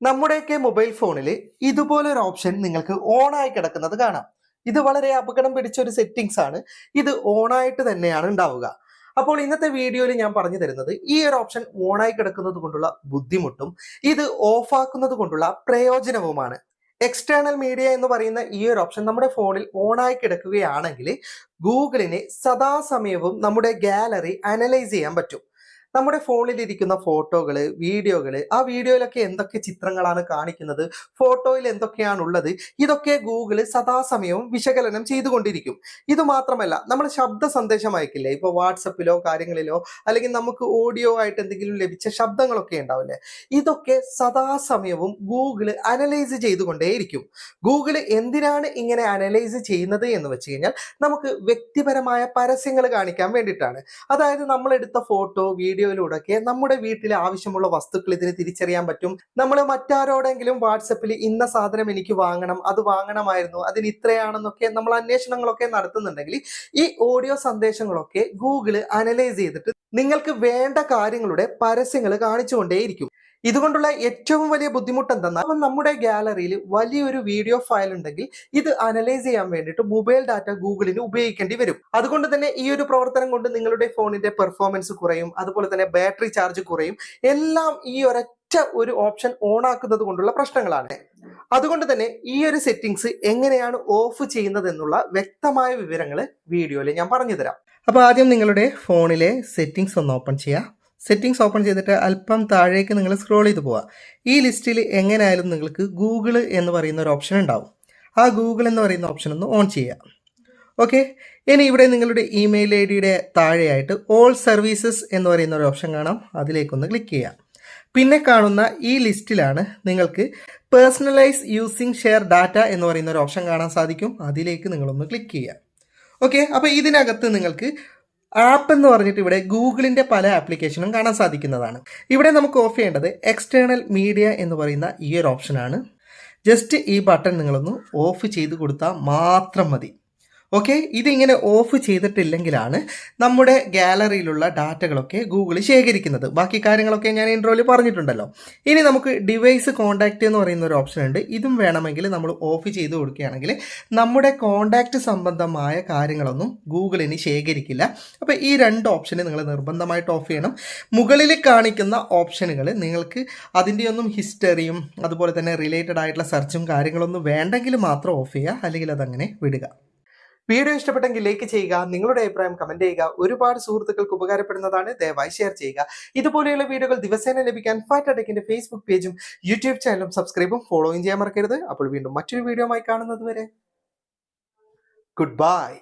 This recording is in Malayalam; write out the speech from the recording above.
നമ്മുടെയൊക്കെ മൊബൈൽ ഫോണിൽ ഇതുപോലൊരു ഓപ്ഷൻ നിങ്ങൾക്ക് ഓണായി കിടക്കുന്നത് കാണാം. ഇത് വളരെ അപകടം പിടിച്ച ഒരു സെറ്റിംഗ്സ് ആണ്. ഇത് ഓണായിട്ട് തന്നെയാണ് ഉണ്ടാവുക. അപ്പോൾ ഇന്നത്തെ വീഡിയോയിൽ ഞാൻ പറഞ്ഞു തരുന്നത് ഈ ഒരു ഓപ്ഷൻ ഓണായി കിടക്കുന്നത് കൊണ്ടുള്ള ബുദ്ധിമുട്ടും ഇത് ഓഫാക്കുന്നത് കൊണ്ടുള്ള പ്രയോജനവുമാണ്. എക്സ്റ്റേണൽ മീഡിയ എന്ന് പറയുന്ന ഈ ഒരു ഓപ്ഷൻ നമ്മുടെ ഫോണിൽ ഓണായി കിടക്കുകയാണെങ്കിൽ ഗൂഗിളിന് സദാസമയവും നമ്മുടെ ഗാലറി അനലൈസ് ചെയ്യാൻ പറ്റും. നമ്മുടെ ഫോണിൽ ഇരിക്കുന്ന ഫോട്ടോകൾ, വീഡിയോകൾ, ആ വീഡിയോയിലൊക്കെ എന്തൊക്കെ ചിത്രങ്ങളാണ് കാണിക്കുന്നത്, ഫോട്ടോയിൽ എന്തൊക്കെയാണ് ഉള്ളത്, ഇതൊക്കെ ഗൂഗിൾ സദാസമയവും വിശകലനം ചെയ്തുകൊണ്ടിരിക്കും. ഇത് മാത്രമല്ല, നമ്മൾ ശബ്ദ സന്ദേശം അയക്കില്ലേ, ഇപ്പോൾ വാട്സപ്പിലോ കാര്യങ്ങളിലോ അല്ലെങ്കിൽ നമുക്ക് ഓഡിയോ ആയിട്ട് എന്തെങ്കിലും ലഭിച്ച ശബ്ദങ്ങളൊക്കെ ഉണ്ടാവില്ലേ, ഇതൊക്കെ സദാസമയവും ഗൂഗിൾ അനലൈസ് ചെയ്തുകൊണ്ടേയിരിക്കും. ഗൂഗിൾ എന്തിനാണ് ഇങ്ങനെ അനലൈസ് ചെയ്യുന്നത് എന്ന് വെച്ച് കഴിഞ്ഞാൽ നമുക്ക് വ്യക്തിപരമായ പരസ്യങ്ങൾ കാണിക്കാൻ വേണ്ടിയിട്ടാണ്. അതായത് നമ്മൾ എടുത്ത ഫോട്ടോ, വീഡിയോയിലൂടെയൊക്കെ നമ്മുടെ വീട്ടിൽ ആവശ്യമുള്ള വസ്തുക്കൾ ഇതിന് തിരിച്ചറിയാൻ പറ്റും. നമ്മൾ മറ്റാരോടെങ്കിലും വാട്സപ്പിൽ ഇന്ന സാധനം എനിക്ക് വാങ്ങണം, അത് വാങ്ങണമായിരുന്നു, അതിന് ഇത്രയാണെന്നൊക്കെ നമ്മൾ അന്വേഷണങ്ങളൊക്കെ നടത്തുന്നുണ്ടെങ്കിൽ ഈ ഓഡിയോ സന്ദേശങ്ങളൊക്കെ ഗൂഗിൾ അനലൈസ് ചെയ്തിട്ട് നിങ്ങൾക്ക് വേണ്ട കാര്യങ്ങളുടെ പരസ്യങ്ങൾ കാണിച്ചുകൊണ്ടേയിരിക്കും. ഇതുകൊണ്ടുള്ള ഏറ്റവും വലിയ ബുദ്ധിമുട്ട് എന്തെന്നാൽ നമ്മുടെ ഗാലറിയിൽ വലിയൊരു വീഡിയോ ഫയൽ ഉണ്ടെങ്കിൽ ഇത് അനലൈസ് ചെയ്യാൻ വേണ്ടിയിട്ട് മൊബൈൽ ഡാറ്റ ഗൂഗിളിന് ഉപയോഗിക്കേണ്ടി വരും. അതുകൊണ്ട് തന്നെ ഈ ഒരു പ്രവർത്തനം കൊണ്ട് നിങ്ങളുടെ ഫോണിന്റെ പെർഫോമൻസ് കുറയും, അതുപോലെ തന്നെ ബാറ്ററി ചാർജ് കുറയും. എല്ലാം ഈ ഒരൊറ്റ ഒരു ഓപ്ഷൻ ഓൺ ആക്കുന്നത് കൊണ്ടുള്ള പ്രശ്നങ്ങളാണ്. അതുകൊണ്ട് തന്നെ ഈ ഒരു സെറ്റിംഗ്സ് എങ്ങനെയാണ് ഓഫ് ചെയ്യുന്നത് എന്നുള്ള വ്യക്തമായ വിവരങ്ങൾ വീഡിയോയിൽ ഞാൻ പറഞ്ഞു തരാം. അപ്പോൾ ആദ്യം നിങ്ങളുടെ ഫോണിലെ സെറ്റിംഗ്സ് ഒന്ന് ഓപ്പൺ ചെയ്യാം. സെറ്റിംഗ്സ് ഓപ്പൺ ചെയ്തിട്ട് അല്പം താഴേക്ക് നിങ്ങൾ സ്ക്രോൾ ചെയ്ത് പോവുക. ഈ ലിസ്റ്റിൽ എങ്ങനെയായാലും നിങ്ങൾക്ക് ഗൂഗിൾ എന്ന് പറയുന്ന ഒരു ഓപ്ഷൻ ഉണ്ടാവും. ആ ഗൂഗിൾ എന്ന് പറയുന്ന ഓപ്ഷൻ ഒന്ന് ഓൺ ചെയ്യുക. ഓക്കെ, ഇനി ഇവിടെ നിങ്ങളുടെ ഇമെയിൽ ഐ ഡിയുടെ താഴെയായിട്ട് ഓൾ സർവീസസ് എന്ന് പറയുന്ന ഒരു ഓപ്ഷൻ കാണാം. അതിലേക്കൊന്ന് ക്ലിക്ക് ചെയ്യാം. പിന്നെ കാണുന്ന ഈ ലിസ്റ്റിലാണ് നിങ്ങൾക്ക് പേഴ്സണലൈസ് യൂസിങ് ഷെയർ ഡാറ്റ എന്ന് പറയുന്ന ഒരു ഓപ്ഷൻ കാണാൻ സാധിക്കും. അതിലേക്ക് നിങ്ങളൊന്ന് ക്ലിക്ക് ചെയ്യുക. ഓക്കെ, അപ്പോൾ ഇതിനകത്ത് നിങ്ങൾക്ക് ആപ്പ് എന്ന് പറഞ്ഞിട്ട് ഇവിടെ ഗൂഗിളിൻ്റെ പല ആപ്ലിക്കേഷനും കാണാൻ സാധിക്കുന്നതാണ്. ഇവിടെ നമുക്ക് ഓഫ് ചെയ്യേണ്ടത് എക്സ്റ്റേണൽ മീഡിയ എന്ന് പറയുന്ന ഈ ഒരു ഓപ്ഷനാണ്. ജസ്റ്റ് ഈ ബട്ടൺ നിങ്ങളൊന്ന് ഓഫ് ചെയ്ത് കൊടുത്താൽ മാത്രം മതി. ഓക്കെ, ഇതിങ്ങനെ ഓഫ് ചെയ്തിട്ടില്ലെങ്കിലാണ് നമ്മുടെ ഗാലറിയിലുള്ള ഡാറ്റകളൊക്കെ ഗൂഗിൾ ശേഖരിക്കുന്നത്. ബാക്കി കാര്യങ്ങളൊക്കെ ഞാൻ ഇൻട്രോയിൽ പറഞ്ഞിട്ടുണ്ടല്ലോ. ഇനി നമുക്ക് ഡിവൈസ് കോൺടാക്റ്റ് എന്ന് പറയുന്ന ഒരു ഓപ്ഷൻ ഉണ്ട്. ഇതും വേണമെങ്കിൽ നമ്മൾ ഓഫ് ചെയ്ത് കൊടുക്കുകയാണെങ്കിൽ നമ്മുടെ കോൺടാക്റ്റ് സംബന്ധമായ കാര്യങ്ങളൊന്നും ഗൂഗിളിന് ശേഖരിക്കില്ല. അപ്പോൾ ഈ രണ്ട് ഓപ്ഷന് നിങ്ങൾ നിർബന്ധമായിട്ട് ഓഫ് ചെയ്യണം. മുകളിൽ കാണിക്കുന്ന ഓപ്ഷനുകൾ നിങ്ങൾക്ക് അതിൻ്റെയൊന്നും ഹിസ്റ്ററിയും അതുപോലെ തന്നെ റിലേറ്റഡ് ആയിട്ടുള്ള സെർച്ചും കാര്യങ്ങളൊന്നും വേണ്ടെങ്കിൽ മാത്രം ഓഫ് ചെയ്യുക, അല്ലെങ്കിൽ അതങ്ങനെ വിടുക. വീഡിയോ ഇഷ്ടപ്പെട്ടെങ്കിൽ ലൈക്ക് ചെയ്യുക, നിങ്ങളുടെ അഭിപ്രായം കമന്റ് ചെയ്യുക. ഒരുപാട് സുഹൃത്തുക്കൾക്ക് ഉപകാരപ്പെടുന്നതാണ്, ദയവായി ഷെയർ ചെയ്യുക. ഇതുപോലെയുള്ള വീഡിയോകൾ ദിവസേന ലഭിക്കാൻ ഫാറ്റ് ടെക്കിന്റെ ഫേസ്ബുക്ക് പേജും യൂട്യൂബ് ചാനലും സബ്സ്ക്രൈബും ഫോളോയും ചെയ്യാൻ മറക്കരുത്. അപ്പോൾ വീണ്ടും മറ്റൊരു വീഡിയോ ആയി കാണുന്നത് വരെ ഗുഡ് ബൈ.